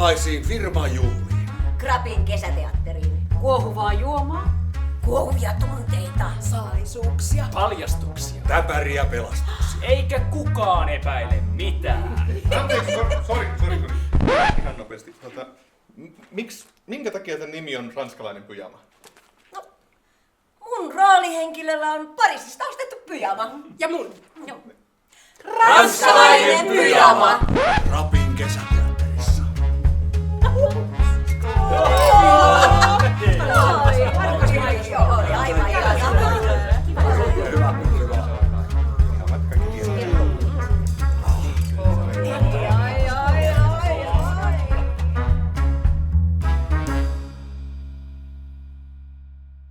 parhaisiin firmajuhliin. Krapin kesäteatteriin. Kuohuvaa juomaa. Kuohuvia tunteita. Salaisuuksia. Paljastuksia. Täpäriä pelastuksia. Eikä kukaan epäile mitään. Anteeksi, sori. Ihan nopeasti. Minkä takia tämän nimi on ranskalainen pyjama? No, mun roolihenkilöllä on Pariisista ostettu pyjama. Ja mun. Ranskalainen pyjama. Krapin kesäteatteri.